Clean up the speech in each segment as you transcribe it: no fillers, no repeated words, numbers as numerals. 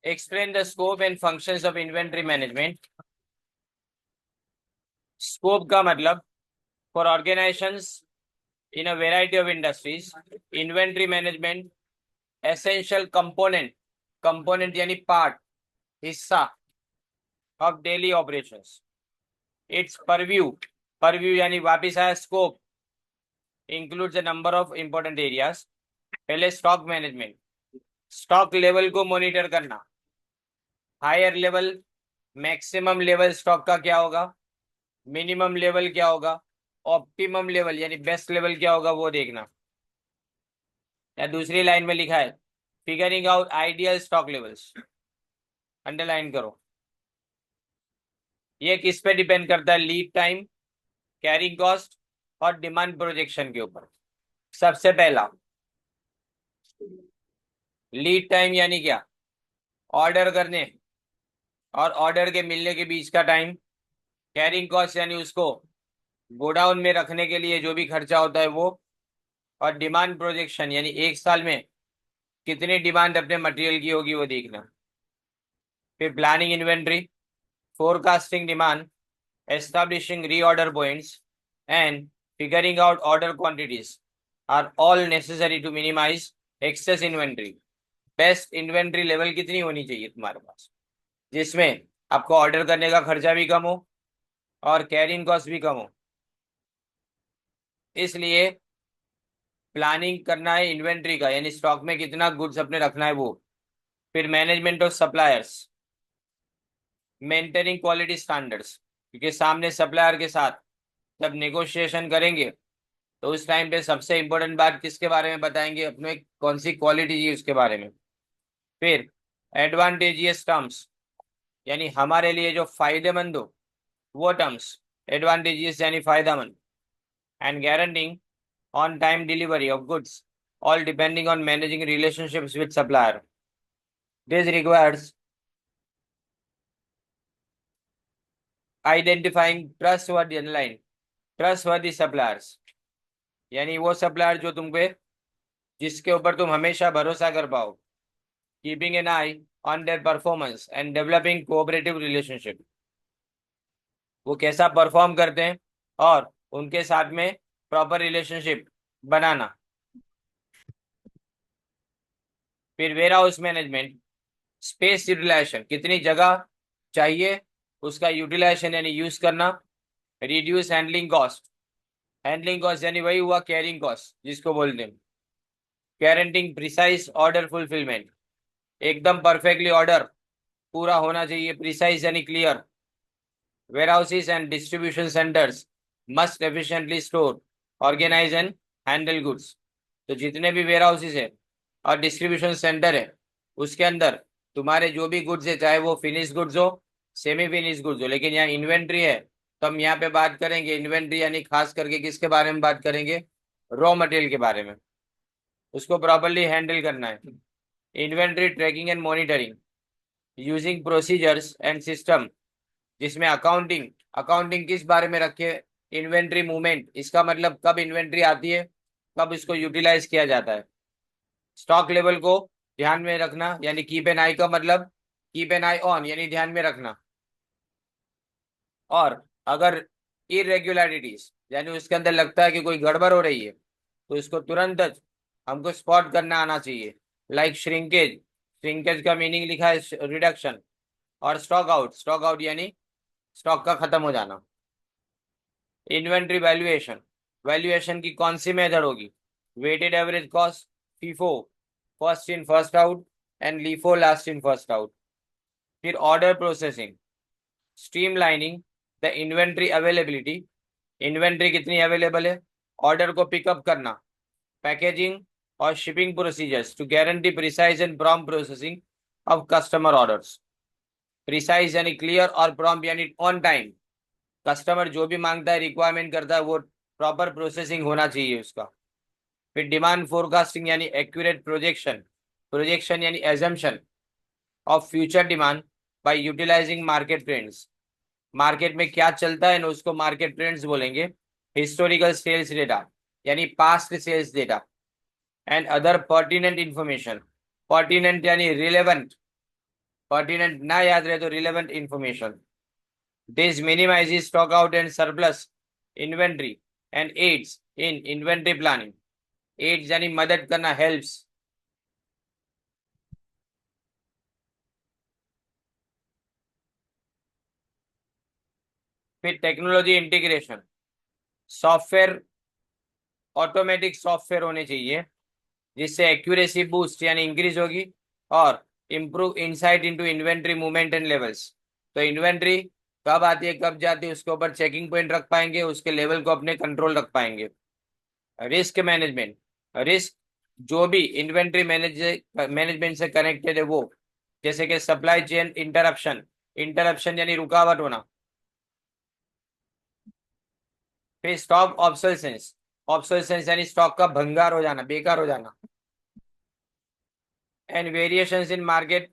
Explain the scope and functions of inventory management. Scope का मतलब for organizations in a variety of industries, inventory management essential component यानी part, हिस्सा of daily operations. Its purview यानी वापिस आया scope includes a number of important areas. पहले stock management, stock level को monitor करना, higher level maximum level stock का क्या होगा, मिनिमम लेवल क्या होगा, ऑप्टिमम लेवल यानी बेस्ट लेवल क्या होगा वो देखना। या दूसरी लाइन में लिखा है figuring out ideal stock levels, underline करो। ये किस पे डिपेंड करता है? लीड टाइम, कैरिंग कॉस्ट और डिमांड प्रोजेक्शन के ऊपर। सबसे पहला लीड टाइम यानी क्या? ऑर्डर करने और ऑर्डर के मिलने के बीच का टाइम। कैरिंग कॉस्ट यानी उसको गोडाउन में रखने के लिए जो भी खर्चा होता है वो। और डिमांड प्रोजेक्शन यानी एक साल में कितनी डिमांड अपने मटेरियल की होगी वो देखना। फिर planning inventory, forecasting demand, establishing reorder points and figuring out order quantities are all necessary to minimise excess inventory. Best inventory level कितनी होनी चाहिए तुम्हारे पास जिसमें आपको ऑर्डर करने का खर्चा भी कम हो और कैरिंग कॉस्ट भी कम हो। इसलिए प्लानिंग करना है इन्वेंट्री का यानी स्टॉक में कितना गुड्स अपने रखना है वो। फिर management of suppliers, maintaining quality standards, क्योंकि सामने सप्लायर के साथ जब नेगोशिएशन करेंगे तो उस टाइम पे सबसे इंपॉर्टेंट बात किसके बारे में बताएंगे? अपने कौन सी क्वालिटी चाहिए उसके बारे में। फिर एडवांटेजियस टर्म्स यानी हमारे लिए जो फायदेमंद हो वो टर्म्स, एडवांटेजियस यानी फायदेमंद। And guaranteeing on time delivery of goods, all depending on managing relationships with supplier. This requires identifying trustworthy suppliers यानी वो सप्लायर जो तुम पे जिसके ऊपर तुम हमेशा भरोसा कर पाओ। Keeping an I on their performance and developing cooperative relationship, वो कैसा परफॉर्म करते हैं और उनके साथ में प्रॉपर रिलेशनशिप बनाना। फिर warehouse management, space utilisation, कितनी जगह चाहिए उसका यूटिलाइजेशन यानी यूज करना। रिड्यूस हैंडलिंग कॉस्ट यानी वही हुआ कैरिंग कॉस्ट जिसको बोलते हैं। गारंटिंग प्रिसाइज ऑर्डर फुलफिलमेंट, एकदम परफेक्टली ऑर्डर पूरा होना चाहिए, प्रिसाइज यानी clear. Warehouses and distribution centres must efficiently store, organise and handle goods. तो जितने भी वेयर हाउसेस है और डिस्ट्रीब्यूशन सेंटर है उसके अंदर तुम्हारे जो भी गुड्स है, चाहे वो फिनिश गुड्स हो सेमी फिनिश गुड्स हो, लेकिन यहाँ इन्वेंट्री है तो हम यहाँ पे बात करेंगे इन्वेंट्री यानी खास करके किसके बारे में बात करेंगे? रॉ मटेरियल के बारे में। उसको प्रॉपरली हैंडल करना है। Inventory tracking and monitoring using procedures and system, जिसमें अकाउंटिंग अकाउंटिंग किस बारे में रखे? इन्वेंट्री मूवमेंट, इसका मतलब कब इन्वेंट्री आती है, कब इसको यूटिलाइज किया जाता है। स्टॉक लेवल को ध्यान में रखना यानी कीप एन आई का मतलब कीप एन आई ऑन यानी ध्यान में रखना। और अगर इरेग्युलरिटीज यानी उसके अंदर लगता है कि कोई गड़बड़ हो रही है तो इसको तुरंत हमको स्पॉट करना आना चाहिए। लाइक श्रिंकेज, श्रिंकेज का मीनिंग लिखा है रिडक्शन। और स्टॉक आउट यानी स्टॉक का खत्म हो जाना। इन्वेंट्री वैल्यूएशन, वैल्यूएशन की कौन सी मेथड होगी? Weighted average cost, FIFO first in first out and LIFO last in first out. फिर order processing, streamlining the inventory availability, inventory कितनी अवेलेबल है, ऑर्डर को पिकअप करना। पैकेजिंग और shipping procedures to guarantee precise and prompt processing of customer orders. Precise यानी clear और prompt यानी on time. Customer जो भी मांगता है रिक्वायरमेंट करता है वो प्रॉपर प्रोसेसिंग होना चाहिए उसका। फिर डिमांड फोरकास्टिंग यानी एक्यूरेट प्रोजेक्शन, प्रोजेक्शन यानी assumption of future demand by utilising market trends, market में क्या चलता है ना उसको मार्केट ट्रेंड्स बोलेंगे। हिस्टोरिकल सेल्स डेटा यानी past sales data and other pertinent information, pertinent यानी रिलेवेंट पर्टिनेंट ना याद रहे तो relevant information. This minimises stock out and surplus inventory and aids in inventory planning. Aids यानी मदद करना, हेल्प्स। फिर technology integration, software, automatic software होने चाहिए जिससे एक्यूरेसी बूस्ट यानी इंक्रीज होगी और improve insight into inventory movement and levels. तो इन्वेंट्री कब आती है कब जाती है उसके ऊपर चेकिंग पॉइंट रख पाएंगे, उसके लेवल को अपने कंट्रोल रख पाएंगे। रिस्क मैनेजमेंट, रिस्क जो भी इन्वेंट्री मैनेजमेंट से कनेक्टेड है वो, जैसे कि सप्लाई चेन इंटरप्शन, इंटरप्शन यानी रुकावट होना। फिर स्टॉक ऑब्सोलेसेंस, ऑब्सोलेसेंस यानी स्टॉक का भंगार हो जाना, बेकार हो जाना। एंड वेरिएशंस इन मार्केट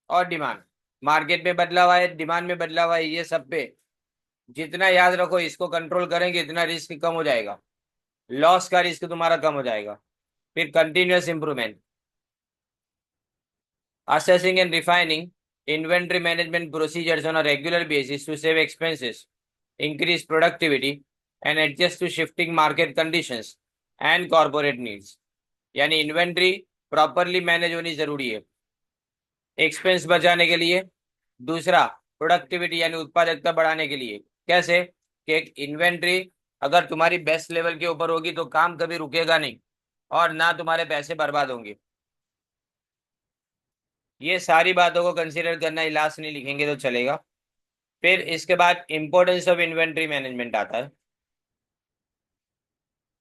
और डिमांड, मार्केट में बदलाव आए, डिमांड में बदलाव आए, ये सब पे जितना याद रखो इसको कंट्रोल करेंगे इतना रिस्क कम हो जाएगा, लॉस का रिस्क तुम्हारा कम हो जाएगा। फिर continuous improvement, assessing and refining inventory management procedures on a regular basis to save expenses, increase productivity, and adjust to shifting market conditions and corporate needs। यानी इन्वेंट्री प्रॉपरली मैनेज होनी जरूरी है expense बचाने के लिए, दूसरा प्रोडक्टिविटी यानी उत्पादकता बढ़ाने के लिए। कैसे कि एक इन्वेंट्री अगर तुम्हारी बेस्ट लेवल के ऊपर होगी तो काम कभी रुकेगा नहीं और ना तुम्हारे पैसे बर्बाद होंगे। ये सारी बातों को कंसीडर करना, लास्ट नहीं लिखेंगे तो चलेगा। फिर इसके बाद इंपॉर्टेंस ऑफ इन्वेंट्री मैनेजमेंट आता है।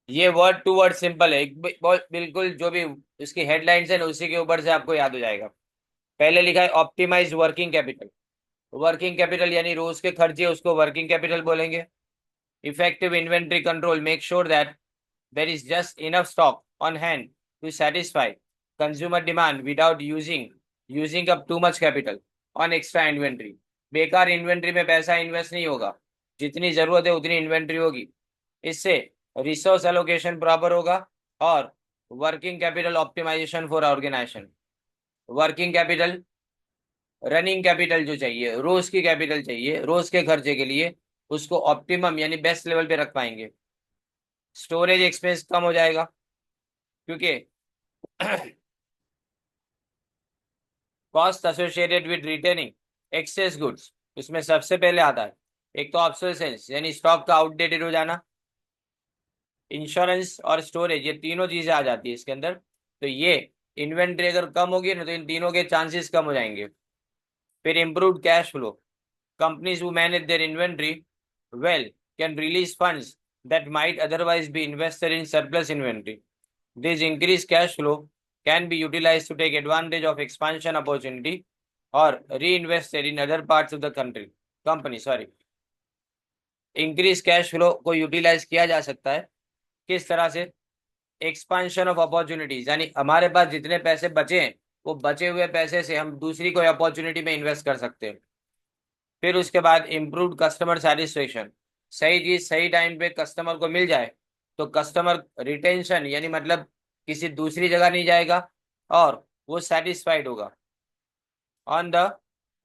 ये वर्ड टू वर्ड सिंपल है, बिल्कुल जो भी इसकी हेडलाइंस है ना उसी के ऊपर से आपको याद हो जाएगा। पहले लिखा है optimise working capital, working capital यानी रोज के खर्चे उसको वर्किंग कैपिटल बोलेंगे। Effective inventory control, make sure that there is just enough stock on hand to satisfy consumer demand without using up too much capital on extra inventory. बेकार inventory में पैसा invest नहीं होगा, जितनी जरूरत है उतनी इन्वेंट्री होगी। इससे रिसोर्स एलोकेशन प्रॉपर होगा और working capital optimisation for organisation. Working capital, running capital जो चाहिए, रोज की कैपिटल चाहिए रोज के खर्चे के लिए, उसको ऑप्टिमम यानी बेस्ट लेवल पे रख पाएंगे। स्टोरेज एक्सपेंस कम हो जाएगा क्योंकि cost associated with retaining excess goods, इसमें सबसे पहले आता है एक तो ऑब्सोलेसेंस यानी स्टॉक का आउटडेटेड हो जाना, इंश्योरेंस और स्टोरेज, ये तीनों चीजें आ जाती है इसके अंदर। तो ये इन्वेंट्री अगर कम होगी ना तो इन तीनों के चांसेस कम हो जाएंगे। फिर improved cash flow, companies who manage there inventory well can release funds that might otherwise be invested in surplus inventory. This increased cash flow can be utilized to take advantage of expansion opportunity or reinvested in other parts of the company। Increase cash flow को utilise किया जा सकता है किस तरह से, expansion of opportunities यानी हमारे पास जितने पैसे बचे हैं वो बचे हुए पैसे से हम दूसरी कोई अपॉर्चुनिटी में इन्वेस्ट कर सकते हैं। फिर उसके बाद इम्प्रूव्ड कस्टमर सेटिस्फेक्शन, सही चीज सही टाइम पे कस्टमर को मिल जाए तो कस्टमर रिटेंशन यानी मतलब किसी दूसरी जगह नहीं जाएगा और वो सेटिस्फाइड होगा। On the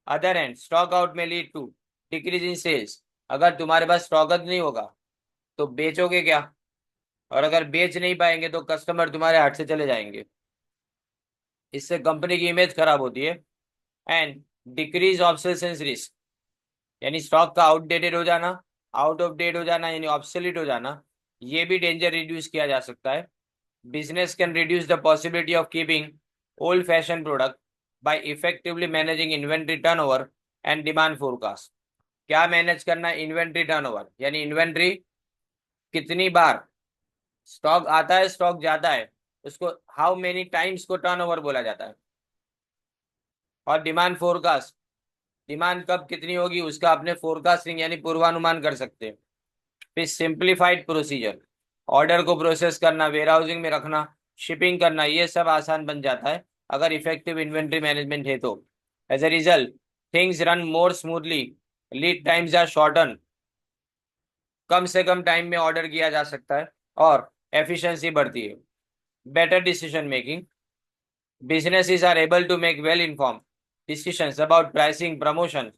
other hand stock out में lead to decrease in sales, अगर तुम्हारे पास स्टॉक नहीं होगा तो बेचोगे क्या, और अगर बेच नहीं पाएंगे तो कस्टमर तुम्हारे हाथ से चले जाएंगे, इससे कंपनी की इमेज खराब होती है। एंड डिक्रीज ऑब्सोलेसेंस रिस्क यानी स्टॉक का आउटडेटेड हो जाना, आउट ऑफ डेट हो जाना यानी ऑब्सोलीट हो जाना, ये भी डेंजर रिड्यूस किया जा सकता है। Business can reduce the possibility of keeping old fashion product by effectively managing inventory turnover and demand forecast. क्या मैनेज करना है, इन्वेंट्री टर्नओवर यानी इन्वेंट्री कितनी बार स्टॉक आता है स्टॉक जाता है उसको हाउ मेनी टाइम्स को टर्नओवर बोला जाता है। और डिमांड फोरकास्ट, डिमांड कब कितनी होगी उसका अपने फोरकास्टिंग यानी पूर्वानुमान कर सकते हैं। फिर सिंप्लीफाइड प्रोसीजर, ऑर्डर को प्रोसेस करना, वेयरहाउसिंग में रखना, शिपिंग करना, ये सब आसान बन जाता है अगर इफेक्टिव इन्वेंट्री मैनेजमेंट है तो। As a result things run more smoothly, lead times are shorten, कम से कम टाइम में ऑर्डर किया जा सकता है और एफिशिएंसी बढ़ती है। Better decision making, businesses are able to make well informed decisions about pricing, promotion,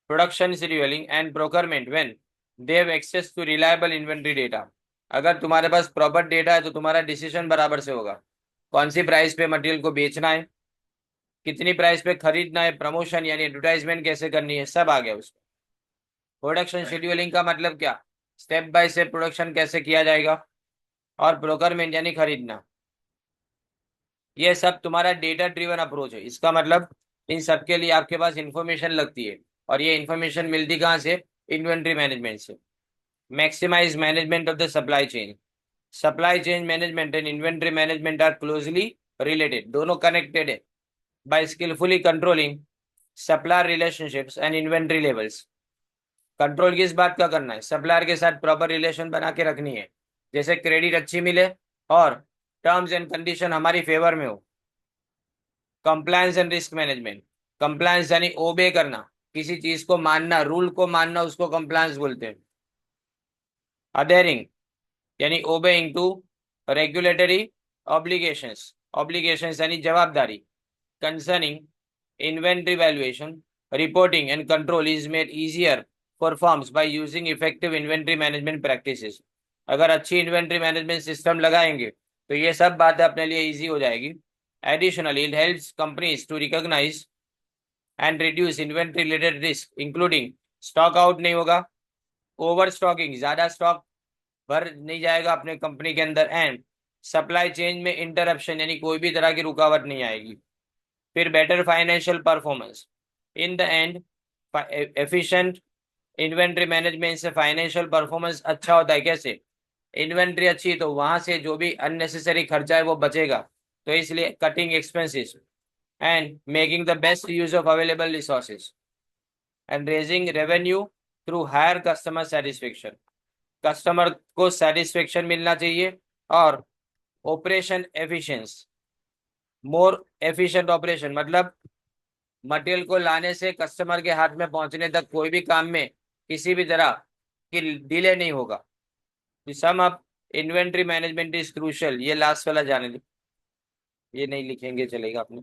production scheduling and procurement when they have access to reliable inventory data. अगर तुम्हारे पास प्रॉपर डेटा है तो तुम्हारा डिसीजन बराबर से होगा। कौन सी प्राइस पे मटेरियल को बेचना है, कितनी प्राइस पे खरीदना है, प्रमोशन यानी एडवर्टाइजमेंट कैसे करनी है, सब आ गया उसमें। प्रोडक्शन शेड्यूलिंग का मतलब क्या, स्टेप बाय स्टेप प्रोडक्शन कैसे किया जाएगा, और प्रोक्योरमेंट यानी खरीदना। ये सब तुम्हारा डेटा ड्रिवन अप्रोच है। इसका मतलब इन सब के लिए आपके पास इंफॉर्मेशन लगती है, और ये इंफॉर्मेशन मिलती कहाँ से, इन्वेंट्री मैनेजमेंट से। Maximise management of the supply chain. Supply chain management and inventory management are closely related, दोनों कनेक्टेड है। By skilfully controlling supplier relationships and inventory levels. Control किस बात का करना है, सप्लायर के साथ प्रॉपर रिलेशन बना के रखनी है, जैसे क्रेडिट अच्छी मिले और टर्म्स एंड कंडीशन हमारी फेवर में हो। Compliance and risk management. Compliance यानी ओबे करना, किसी चीज को मानना, रूल को मानना, उसको कंप्लायंस बोलते हैं। अडेयरिंग यानी obeying to regulatory obligations, obligations यानी जवाबदारी। Concerning inventory valuation, reporting and control is made easier for firms by using effective inventory management practices. अगर अच्छी इन्वेंट्री मैनेजमेंट सिस्टम लगाएंगे तो ये सब बातें अपने लिए इजी हो जाएगी। Additionally, it helps companies to recognize and reduce inventory related risk, including stock out नहीं होगा, overstocking ज्यादा स्टॉक भर नहीं जाएगा अपने कंपनी के अंदर, एंड सप्लाई चेन में इंटरप्शन यानी कोई भी तरह की रुकावट नहीं आएगी। फिर better financial performance. In the end efficient inventory management से फाइनेंशियल परफॉर्मेंस अच्छा होता है। कैसे, इन्वेंट्री अच्छी तो वहां से जो भी अननेसेसरी खर्चा है वो बचेगा, तो इसलिए cutting expenses and making the best use of available resources and raising revenue through higher customer satisfaction। Customer को सेटिस्फेक्शन मिलना चाहिए, और operation efficiency, more efficient operation मतलब मटेरियल को लाने से कस्टमर के हाथ में पहुंचने तक कोई भी काम में किसी भी तरह की डिले नहीं होगा। Sum up inventory management is crucial, ये लास्ट वाला जाने दो, ये नहीं लिखेंगे चलेगा अपने।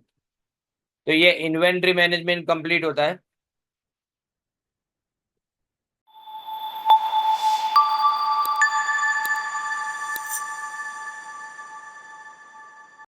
तो ये इन्वेंट्री मैनेजमेंट कंप्लीट होता है।